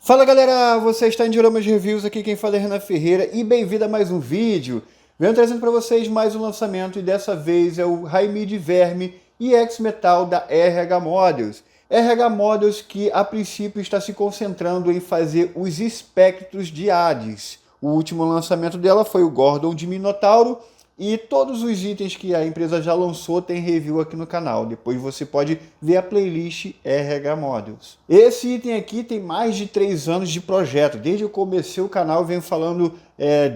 Fala galera, você está em Dioramas Reviews, aqui quem fala é Renan Ferreira e bem-vindo a mais um vídeo. Venho trazendo para vocês mais um lançamento e dessa vez é o Raimid Verme EX Metal da RH Models. RH Models que a princípio está se concentrando em fazer os espectros de Hades. O último lançamento dela foi o Gordon de Minotauro e todos os itens que a empresa já lançou tem review aqui no canal. Depois você pode ver a playlist RH Models. Esse item aqui tem mais de 3 anos de projeto. Desde que eu comecei o canal eu venho falando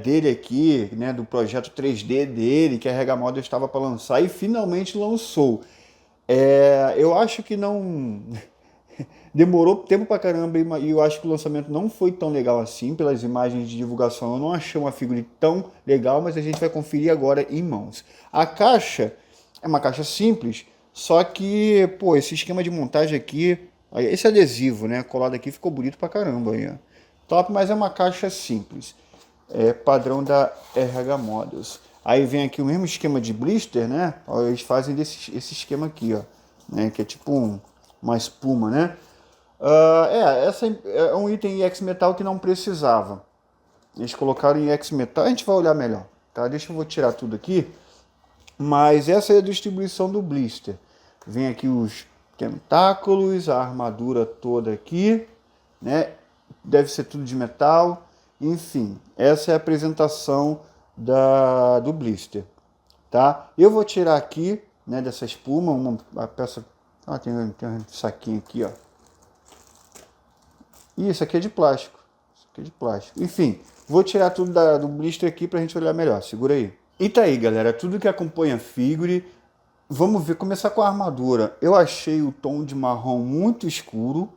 dele aqui, né, do projeto 3D dele, que a RH Models estava para lançar e finalmente lançou. Eu acho que não... Demorou tempo pra caramba e eu acho que o lançamento não foi tão legal assim. Pelas imagens de divulgação eu não achei uma figura tão legal, mas a gente vai conferir agora em mãos. A caixa é uma caixa simples, só que, pô, esse esquema de montagem aqui, esse adesivo, né, colado aqui ficou bonito pra caramba aí, ó. Top, mas é uma caixa simples. É padrão da RH Models. Aí vem aqui o mesmo esquema de blister, né? Ó, eles fazem esse esquema aqui, ó, né, que é tipo uma espuma, né? Essa é um item EX Metal que não precisava. Eles colocaram em EX Metal, a gente vai olhar melhor, tá? Deixa eu vou tirar tudo aqui. Mas essa é a distribuição do blister. Vem aqui os tentáculos, a armadura toda aqui, né? Deve ser tudo de metal. Enfim, essa é a apresentação do blister, tá? Eu vou tirar aqui, né, dessa espuma, a peça... tem um saquinho aqui, ó. Isso aqui é de plástico. Isso aqui é de plástico. Enfim, vou tirar tudo do blister aqui pra gente olhar melhor. Segura aí. E tá aí, galera. Tudo que acompanha a figure. Vamos ver, começar com a armadura. Eu achei o tom de marrom muito escuro.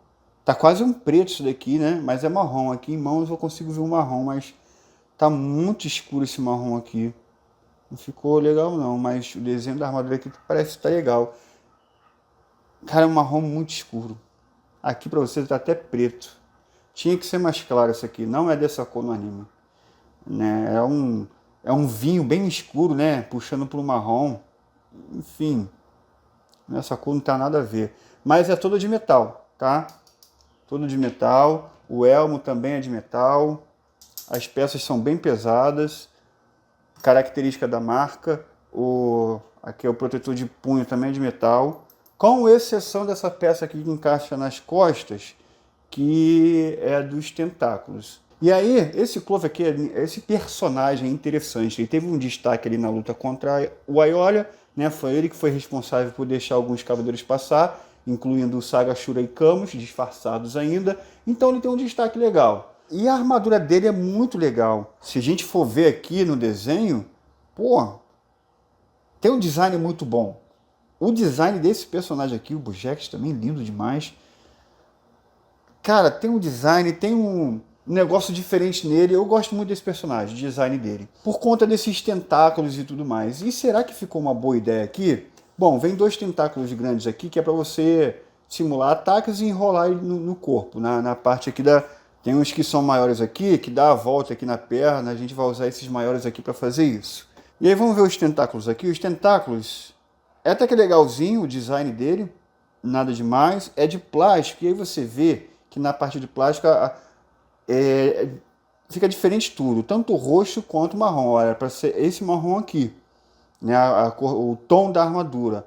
Tá quase um preto isso daqui, né? Mas é marrom. Aqui em mãos eu consigo ver o marrom, mas tá muito escuro esse marrom aqui. Não ficou legal não, mas o desenho da armadura aqui parece que tá legal. Cara, é um marrom muito escuro. Aqui pra você tá até preto. Tinha que ser mais claro isso aqui, não é dessa cor no anime. Né? É um vinho bem escuro, né? Puxando para o marrom. Enfim, essa cor não tá nada a ver. Mas é todo de metal, tá? Todo de metal. O elmo também é de metal. As peças são bem pesadas. Característica da marca. Aqui é o protetor de punho também é de metal. Com exceção dessa peça aqui que encaixa nas costas, que é dos tentáculos. E aí, esse Clove aqui, esse personagem é interessante. Ele teve um destaque ali na luta contra o Aiolia, né? Foi ele que foi responsável por deixar alguns cavaleiros passar, incluindo o Saga, Shura e Camus, disfarçados ainda. Então ele tem um destaque legal. E a armadura dele é muito legal. Se a gente for ver aqui no desenho, pô, tem um design muito bom. O design desse personagem aqui, o Bujex, também lindo demais. Cara, tem um design, tem um negócio diferente nele. Eu gosto muito desse personagem, o design dele. Por conta desses tentáculos e tudo mais. E será que ficou uma boa ideia aqui? Bom, vem 2 tentáculos grandes aqui, que é para você simular ataques e enrolar ele no corpo. Na parte aqui tem uns que são maiores aqui, que dá a volta aqui na perna. A gente vai usar esses maiores aqui para fazer isso. E aí vamos ver os tentáculos aqui. Os tentáculos, é até que legalzinho o design dele. Nada demais. É de plástico, e aí você vê que na parte de plástico fica diferente tudo, tanto o roxo quanto o marrom. Olha, para ser esse marrom aqui, né, o tom da armadura.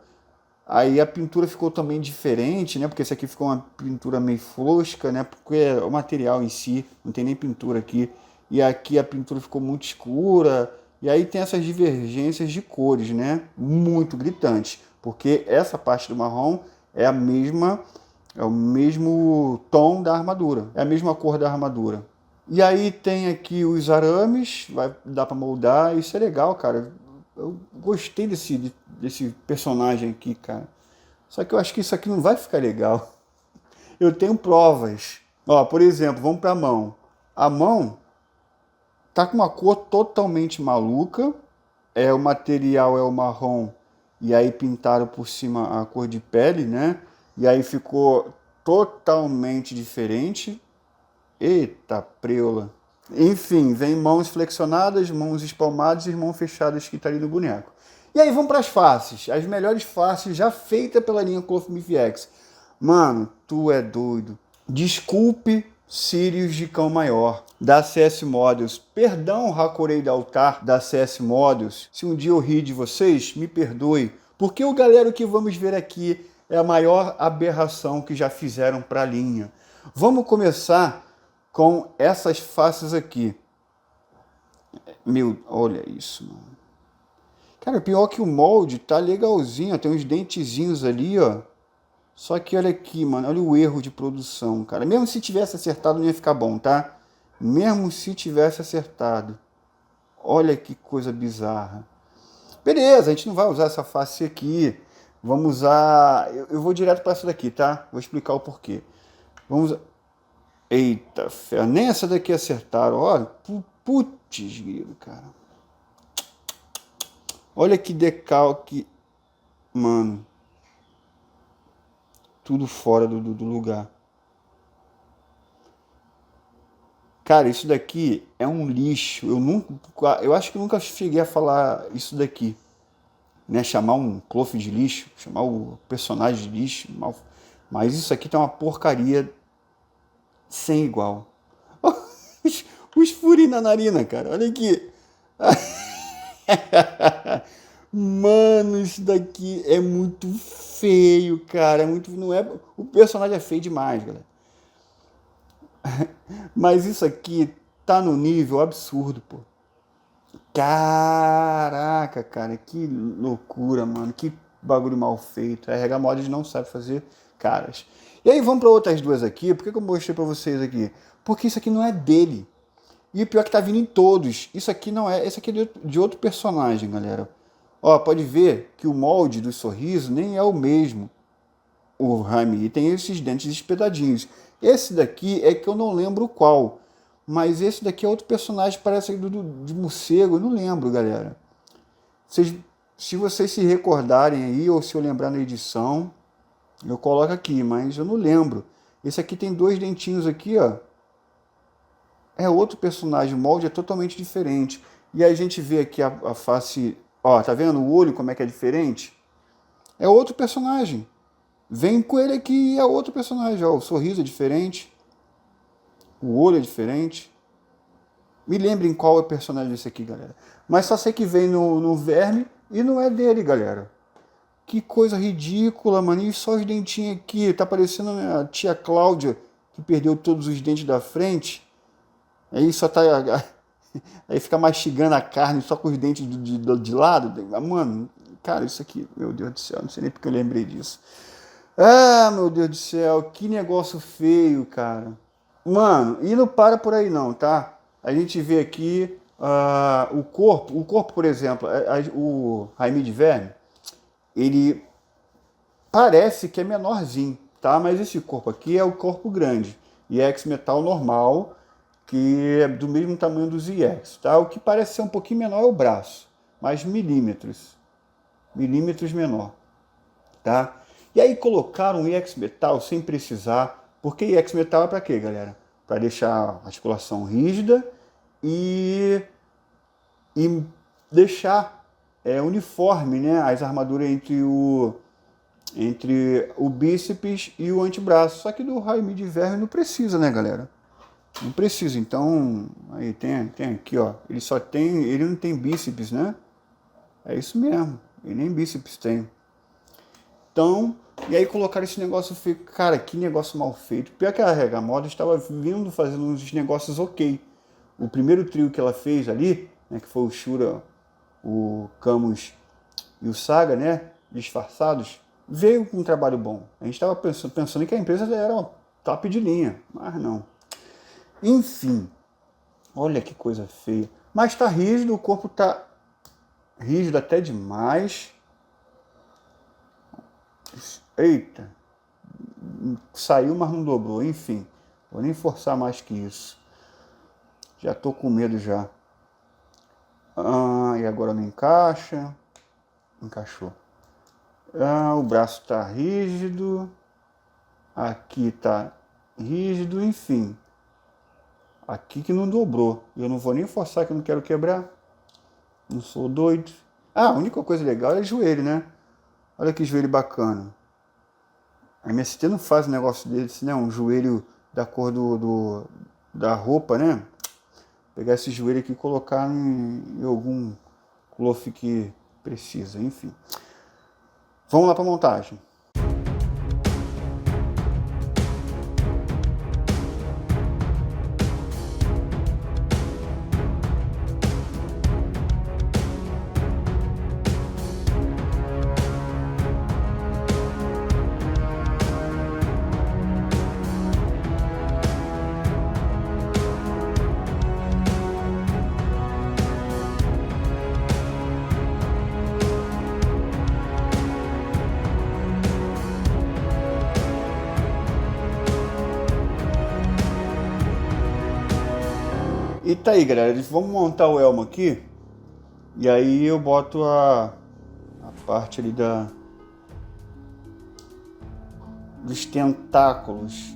Aí a pintura ficou também diferente, né, porque esse aqui ficou uma pintura meio fosca, né, porque o material em si não tem nem pintura aqui. E aqui a pintura ficou muito escura. E aí tem essas divergências de cores, né, muito gritantes, porque essa parte do marrom é o mesmo tom da armadura, é a mesma cor da armadura. E aí tem aqui os arames, vai dar para moldar, isso é legal, cara. Eu gostei desse personagem aqui, cara. Só que eu acho que isso aqui não vai ficar legal. Eu tenho provas. Ó, por exemplo, vamos para a mão. A mão tá com uma cor totalmente maluca. O material é o marrom e aí pintaram por cima a cor de pele, né? E aí ficou totalmente diferente. Eita preula. Enfim, vem mãos flexionadas, mãos espalmadas e mãos fechadas que tá ali no boneco. E aí vamos para as faces. As melhores faces já feitas pela linha Cloth Myth X. Mano, tu é doido. Desculpe Sirius de Cão Maior, da CS Models. Perdão, Hakurei da Altar, da CS Models. Se um dia eu ri de vocês, me perdoe. Porque o galera que vamos ver aqui é a maior aberração que já fizeram para a linha. Vamos começar com essas faces aqui. Meu, olha isso, mano. Cara, pior que o molde tá legalzinho, tem uns dentezinhos ali, ó. Só que olha aqui, mano, olha o erro de produção, cara. Mesmo se tivesse acertado não ia ficar bom, tá? Mesmo se tivesse acertado. Olha que coisa bizarra. Beleza, a gente não vai usar essa face aqui. Vamos usar... Eu vou direto para essa daqui, tá? Vou explicar o porquê. Vamos... Eita, ferro. Nem essa daqui acertaram. Olha, putz, grilo, cara. Olha que decalque. Mano. Tudo fora do lugar. Cara, isso daqui é um lixo. Eu acho que eu nunca cheguei a falar isso daqui. Né? Chamar um cloth de lixo. Chamar o personagem de lixo. Mas isso aqui tá uma porcaria sem igual. Os furinhos na narina, cara. Olha aqui. Mano, isso daqui é muito feio, cara. É muito, não é, o personagem é feio demais, galera. Mas isso aqui tá no nível absurdo, pô. Caraca, cara, que loucura, mano. Que bagulho mal feito. A RH Mods não sabe fazer caras. E aí vamos para outras duas aqui. Por que eu mostrei para vocês aqui? Porque isso aqui não é dele. E o pior é que tá vindo em todos. Isso aqui não é. Esse aqui é de outro personagem, galera. Ó, pode ver que o molde do sorriso nem é o mesmo. O Rami tem esses dentes espetadinhos. Esse daqui é que eu não lembro qual. Mas esse daqui é outro personagem, parece de morcego. Eu não lembro, galera. Se vocês se recordarem aí, ou se eu lembrar na edição, eu coloco aqui, mas eu não lembro. Esse aqui tem dois dentinhos aqui, ó. É outro personagem, o molde é totalmente diferente. E aí a gente vê aqui a face... Ó, tá vendo o olho como é que é diferente? É outro personagem. Vem com ele aqui e é outro personagem. Ó, o sorriso é diferente. O olho é diferente. Me lembrem qual é o personagem desse aqui, galera. Mas só sei que vem no verme e não é dele, galera. Que coisa ridícula, mano. E só os dentinhos aqui. Tá parecendo a tia Cláudia, que perdeu todos os dentes da frente. Aí só tá... Aí fica mastigando a carne só com os dentes de lado. Mano, cara, isso aqui, meu Deus do céu, não sei nem porque eu lembrei disso. Ah, meu Deus do céu, que negócio feio, cara. Mano, e não para por aí não, tá? A gente vê aqui o corpo, por exemplo, o Raimi de Verme, ele parece que é menorzinho, tá? Mas esse corpo aqui é o corpo grande. E é ex-metal normal, que é do mesmo tamanho dos EX, tá? O que parece ser um pouquinho menor é o braço, mas milímetros menor, tá? E aí colocaram o EX Metal sem precisar, porque EX Metal é para quê, galera? Para deixar a articulação rígida e deixar uniforme, né, as armaduras entre o bíceps e o antebraço. Só que do Raimi de Verme não precisa, né, galera? Não precisa, então, aí tem aqui, ó, ele não tem bíceps, né? É isso mesmo, ele nem bíceps tem. Então, e aí colocaram esse negócio feio, cara, que negócio mal feito. Pior que a RH Moda estava vindo fazendo uns negócios ok. O primeiro trio que ela fez ali, né, que foi o Shura, o Camus e o Saga, né, disfarçados, veio com um trabalho bom. A gente estava pensando que a empresa era uma top de linha, mas não. Enfim, olha que coisa feia. Mas tá rígido, o corpo tá rígido até demais. Eita, saiu, mas não dobrou. Enfim, vou nem forçar mais que isso. Já tô com medo já. E agora não encaixa. Encaixou. O braço tá rígido. Aqui tá rígido, enfim. Aqui que não dobrou. Eu não vou nem forçar que eu não quero quebrar. Não sou doido. A única coisa legal é o joelho, né? Olha que joelho bacana. A MST não faz um negócio desse, né? Um joelho da cor da roupa, né? Pegar esse joelho aqui e colocar em algum cloth que precisa, enfim. Vamos lá para a montagem. E tá aí, galera, vamos montar o elmo aqui, e aí eu boto a parte ali dos tentáculos.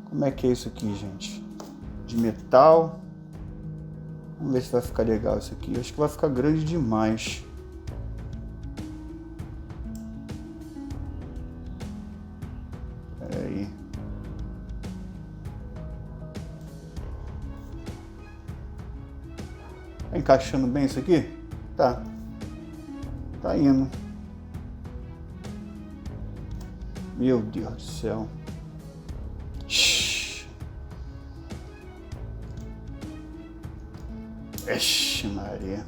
Como é que é isso aqui, gente? De metal. Vamos ver se vai ficar legal isso aqui. Acho que vai ficar grande demais. Pera aí. Tá encaixando bem isso aqui? Tá. Tá indo. Meu Deus do céu. Ixi, Maria.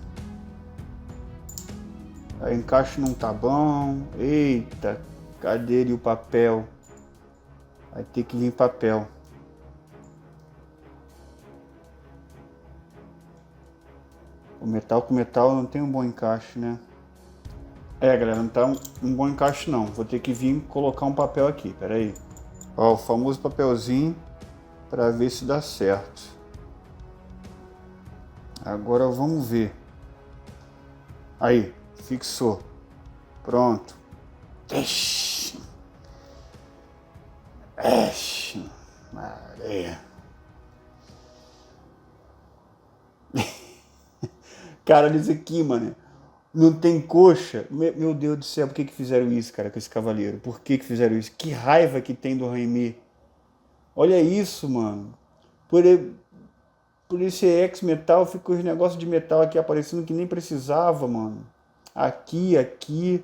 O encaixe não tá bom. Eita, cadê ele o papel? Vai ter que vir papel. O metal com metal não tem um bom encaixe, né? É, galera, não tá um bom encaixe não. Vou ter que vir colocar um papel aqui, pera aí. Ó, o famoso papelzinho para ver se dá certo. Agora vamos ver. Aí, fixou. Pronto. Ixi, Maria. Cara, olha isso aqui, mano. Não tem coxa. Meu Deus do céu, por que fizeram isso, cara, com esse cavaleiro? Por que fizeram isso? Que raiva que tem do Raimi. Olha isso, mano. Por esse ex-metal, ficou os negócios de metal aqui aparecendo que nem precisava, mano. Aqui.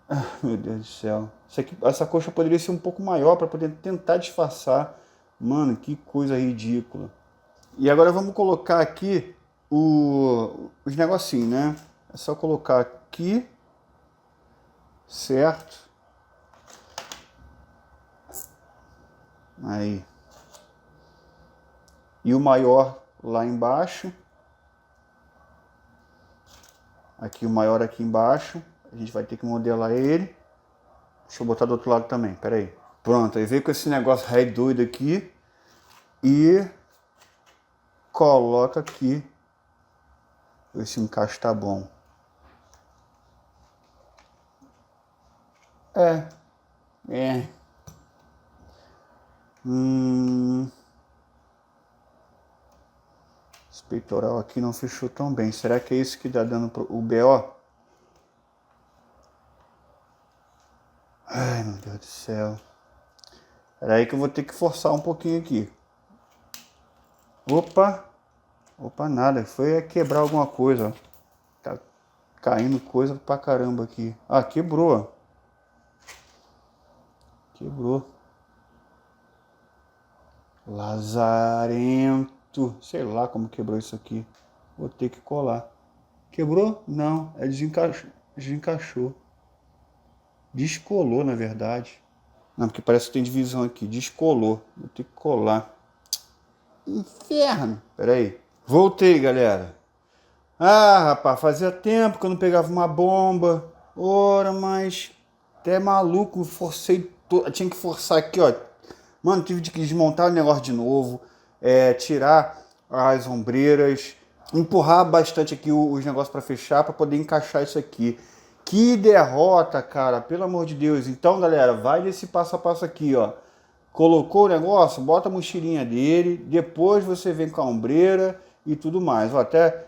Ah, meu Deus do céu. Essa coxa poderia ser um pouco maior para poder tentar disfarçar. Mano, que coisa ridícula. E agora vamos colocar aqui os negocinhos, né? É só colocar aqui. Certo? Aí. E o maior lá embaixo. Aqui o maior aqui embaixo. A gente vai ter que modelar ele. Deixa eu botar do outro lado também, pera aí. Pronto, aí veio com esse negócio rei doido aqui. E coloca aqui. Ver se o encaixe tá bom. Esse peitoral aqui não fechou tão bem. Será que é isso que dá dando o BO? Ai, meu Deus do céu. Espera aí que eu vou ter que forçar um pouquinho aqui. Opa, nada. Foi quebrar alguma coisa. Tá caindo coisa pra caramba aqui. Ah, quebrou. Quebrou. Lazarento. Sei lá como quebrou isso aqui. Vou ter que colar. Quebrou? Não. É desencaixou. Descolou, na verdade. Não, porque parece que tem divisão aqui. Descolou. Vou ter que colar. Inferno. Pera aí. Voltei, galera. Ah, rapaz, fazia tempo que eu não pegava uma bomba. Ora, mas até maluco, forcei. Tinha que forçar aqui, ó. Mano, tive que desmontar o negócio de novo. Tirar as ombreiras. Empurrar bastante aqui os negócios para fechar, para poder encaixar isso aqui. Que derrota, cara, pelo amor de Deus. Então, galera, vai nesse passo a passo aqui, ó. Colocou o negócio, bota a mochilinha dele, depois você vem com a ombreira e tudo mais. Ó, até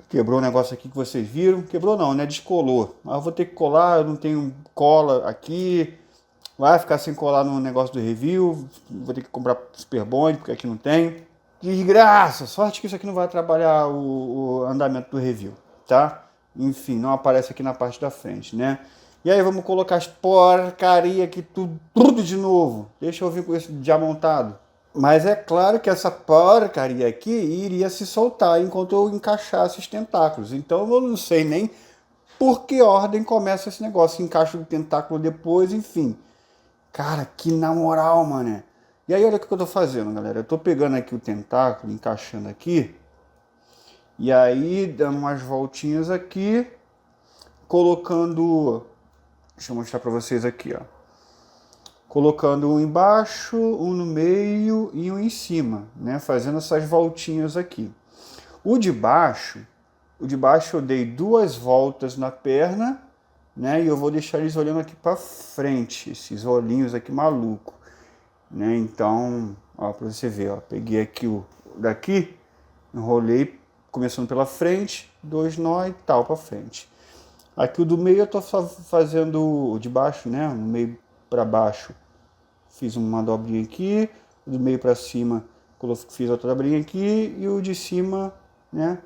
quebrou o negócio aqui que vocês viram. Quebrou não, né? Descolou. Mas eu vou ter que colar, eu não tenho cola aqui. Vai ficar sem colar no negócio do review. Vou ter que comprar Super Bond, porque aqui não tem. Desgraça! Sorte que isso aqui não vai atrapalhar o andamento do review, tá? Enfim, não aparece aqui na parte da frente, né? E aí vamos colocar as porcaria aqui tudo de novo. Deixa eu vir com esse já montado. Mas é claro que essa porcaria aqui iria se soltar enquanto eu encaixasse os tentáculos. Então eu não sei nem por que ordem começa esse negócio. Encaixa o tentáculo depois, enfim. Cara, que na moral, mano. E aí olha o que eu tô fazendo, galera. Eu tô pegando aqui o tentáculo, encaixando aqui. E aí dando umas voltinhas aqui. Colocando... Deixa eu mostrar pra vocês aqui, ó. Colocando um embaixo, um no meio e um em cima, né? Fazendo essas voltinhas aqui. O de baixo eu dei 2 voltas na perna, né? E eu vou deixar eles olhando aqui para frente, esses olhinhos aqui maluco, né? Então, ó, para você ver, ó, peguei aqui o daqui, enrolei começando pela frente, 2 nó e tal para frente. Aqui o do meio eu tô só fazendo o de baixo, né? No meio para baixo fiz uma dobrinha aqui, o do meio para cima fiz outra dobrinha aqui e o de cima, né?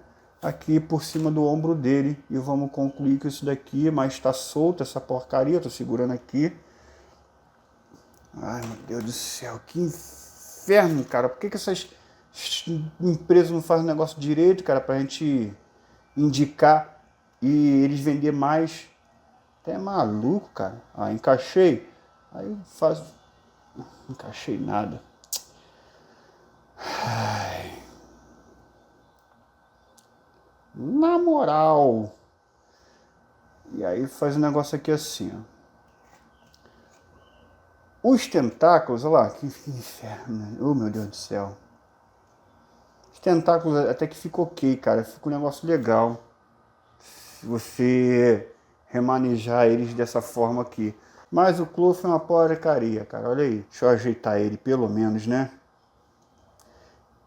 Aqui por cima do ombro dele. E vamos concluir com isso daqui, mas tá solto essa porcaria, eu tô segurando aqui. Ai, meu Deus do céu, que inferno, cara. Por que essas empresas não fazem o negócio direito, cara, pra gente indicar e eles vender mais? Até maluco, cara. Ah, encaixei. Aí faz... Não encaixei nada. Ai. Na moral. E aí faz um negócio aqui assim, ó. Os tentáculos, olha lá, que inferno. Oh, meu Deus do céu. Os tentáculos até que fica ok, cara. Fica um negócio legal. Se você remanejar eles dessa forma aqui. Mas o Cloth é uma porcaria, cara. Olha aí. Deixa eu ajeitar ele, pelo menos, né?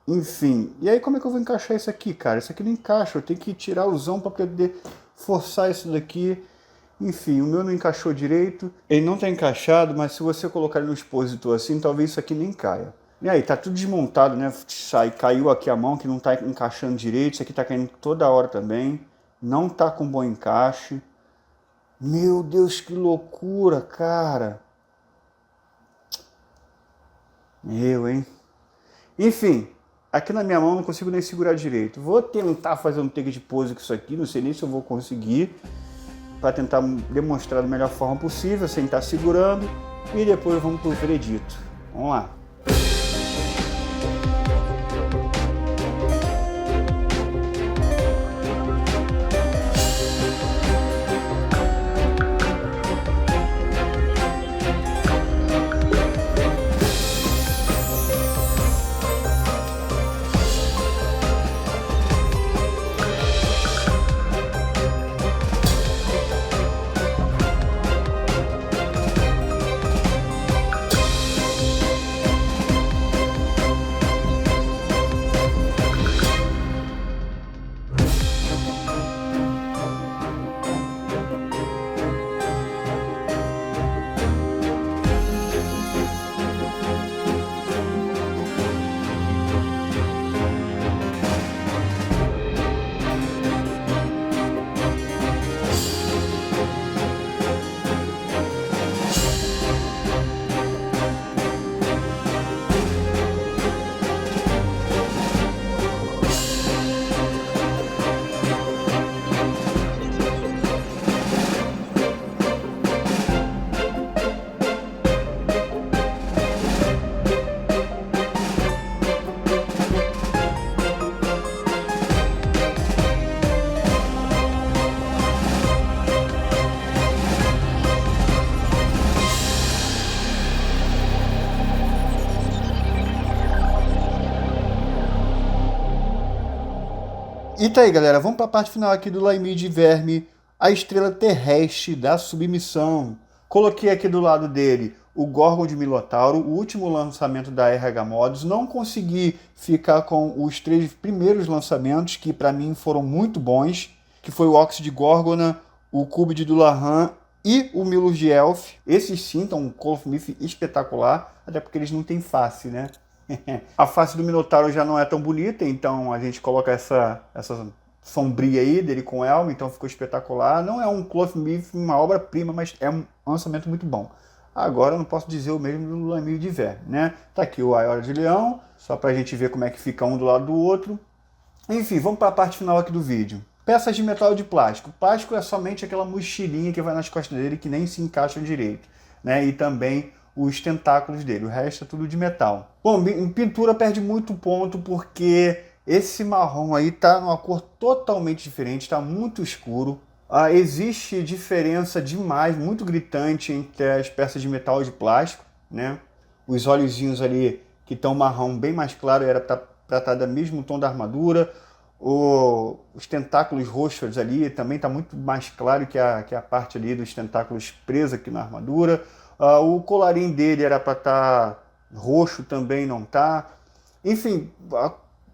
Enfim. E aí, como é que eu vou encaixar isso aqui, cara? Isso aqui não encaixa. Eu tenho que tirar o zão para poder forçar isso daqui. Enfim, o meu não encaixou direito. Ele não tá encaixado, mas se você colocar ele no expositor assim, talvez isso aqui nem caia. E aí, tá tudo desmontado, né? Caiu aqui a mão, que não tá encaixando direito. Isso aqui tá caindo toda hora também. Não tá com bom encaixe. Meu Deus, que loucura, cara. Hein? Enfim, aqui na minha mão não consigo nem segurar direito. Vou tentar fazer um take de pose com isso aqui, não sei nem se eu vou conseguir. Para tentar demonstrar da melhor forma possível, sem estar segurando. E depois vamos para o veredito. Vamos lá. E tá aí, galera, vamos para a parte final aqui do Laimide Verme, a estrela terrestre da submissão. Coloquei aqui do lado dele o Gorgon de Minotauro, o último lançamento da RH Mods. Não consegui ficar com os 3 primeiros lançamentos, que para mim foram muito bons, que foi o Ox de Gorgona, o Cube de Dullahan e o Milos de Elf. Esses sim estão um Clothmith espetacular, até porque eles não têm face, né? A face do Minotauro já não é tão bonita, então a gente coloca essa sombria aí dele com elmo, então ficou espetacular. Não é um Clothmith, uma obra-prima, mas é um lançamento muito bom. Agora eu não posso dizer o mesmo do Lamio de Ver, né? Tá aqui o Aiora de Leão, só pra gente ver como é que fica um do lado do outro. Enfim, vamos para a parte final aqui do vídeo. Peças de metal e de plástico. O plástico é somente aquela mochilinha que vai nas costas dele que nem se encaixa direito, né? E também os tentáculos dele. O resto é tudo de metal. Bom, em pintura perde muito ponto porque esse marrom aí tá numa cor totalmente diferente, tá muito escuro. Existe diferença demais, muito gritante entre as peças de metal e de plástico, né? Os olhozinhos ali que estão marrom bem mais claro era para estar do mesmo tom da armadura. Os tentáculos roxos ali também está muito mais claro que a parte ali dos tentáculos presa aqui na armadura. O colarinho dele era para estar roxo, também não tá. Enfim,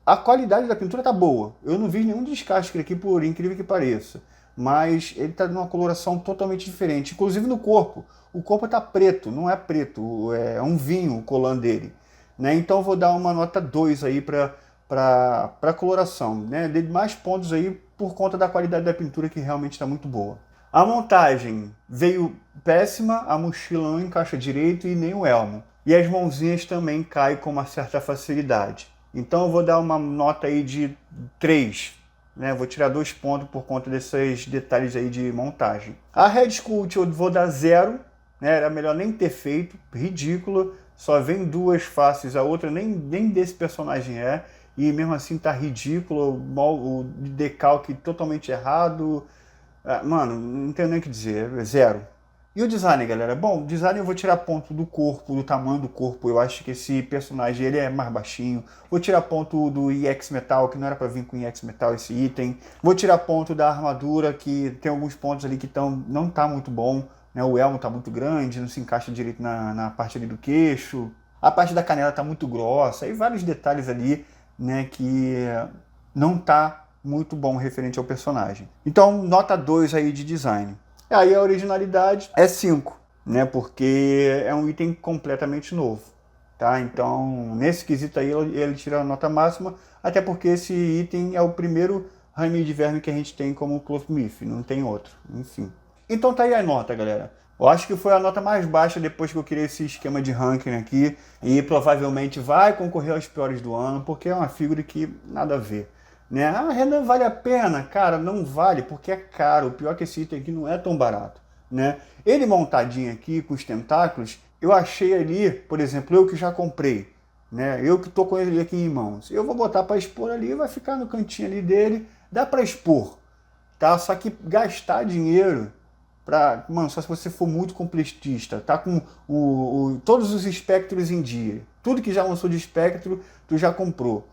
a qualidade da pintura tá boa. Eu não vi nenhum descasque aqui, por incrível que pareça. Mas ele está numa coloração totalmente diferente. Inclusive no corpo. O corpo está preto, não é preto. É um vinho o colan dele, né? Então eu vou dar uma nota 2 aí para a coloração, né? Dei mais pontos aí por conta da qualidade da pintura, que realmente está muito boa. A montagem veio péssima, a mochila não encaixa direito e nem o elmo. E as mãozinhas também caem com uma certa facilidade. Então eu vou dar uma nota aí de 3. Né? Vou tirar 2 pontos por conta desses detalhes aí de montagem. A Red Sculpt eu vou dar 0. Né? Era melhor nem ter feito, ridículo. Só vem 2 faces, a outra nem desse personagem é. E mesmo assim tá ridículo, o decalque totalmente errado. Mano, não tenho nem o que dizer, 0. E o design, galera? Bom, o design eu vou tirar ponto do corpo, do tamanho do corpo. Eu acho que esse personagem ele é mais baixinho. Vou tirar ponto do EX Metal, que não era para vir com EX Metal esse item. Vou tirar ponto da armadura, que tem alguns pontos ali que não tá muito bom. Né? O elmo tá muito grande, não se encaixa direito na parte ali do queixo. A parte da canela tá muito grossa. E vários detalhes ali, né, que não tá muito bom referente ao personagem. Então, nota 2 aí de design. Aí a originalidade é 5, né? Porque é um item completamente novo, tá? Então, nesse quesito aí, ele tira a nota máxima, até porque esse item é o primeiro Rainha de Verme que a gente tem como Clothmith, não tem outro, enfim. Então tá aí a nota, galera. Eu acho que foi a nota mais baixa depois que eu criei esse esquema de ranking aqui, e provavelmente vai concorrer aos piores do ano, porque é uma figura que nada a ver. Né? Renan, vale a pena? Cara, não vale, porque é caro. O pior é que esse item aqui não é tão barato. Né? Ele montadinho aqui, com os tentáculos, eu achei ali, por exemplo, eu que já comprei, né? Eu que tô com ele aqui em mãos. Eu vou botar para expor ali, vai ficar no cantinho ali dele, dá para expor, tá? Só que gastar dinheiro, mano, só se você for muito completista, tá com todos os espectros em dia. Tudo que já lançou de espectro, tu já comprou.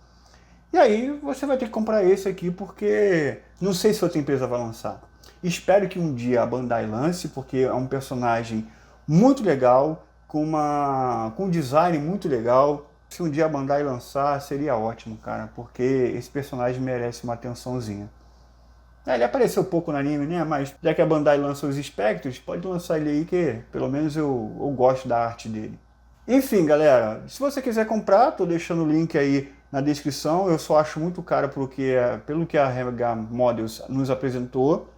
E aí você vai ter que comprar esse aqui, porque não sei se outra empresa vai lançar. Espero que um dia a Bandai lance, porque é um personagem muito legal, com um design muito legal. Se um dia a Bandai lançar, seria ótimo, cara, porque esse personagem merece uma atençãozinha. Ele apareceu pouco no anime, né? Mas já que a Bandai lança os espectros, pode lançar ele aí, que pelo menos eu gosto da arte dele. Enfim, galera, se você quiser comprar, tô deixando o link aí na descrição. Eu só acho muito caro pelo que a Rega Models nos apresentou.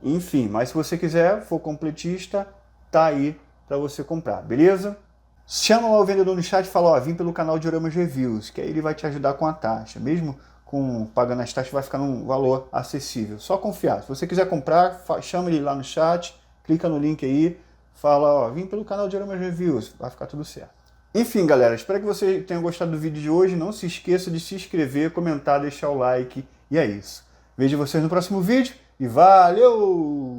Enfim, mas se você quiser, for completista, tá aí para você comprar, beleza? Chama lá o vendedor no chat e fala, ó, vim pelo canal de Oramas Reviews, que aí ele vai te ajudar com a taxa. Mesmo pagando as taxas, vai ficar num valor acessível. Só confiar. Se você quiser comprar, chama ele lá no chat, clica no link aí, fala, ó, vim pelo canal de Oramas Reviews, vai ficar tudo certo. Enfim, galera, espero que você tenha gostado do vídeo de hoje. Não se esqueça de se inscrever, comentar, deixar o like. E é isso. Vejo vocês no próximo vídeo e valeu!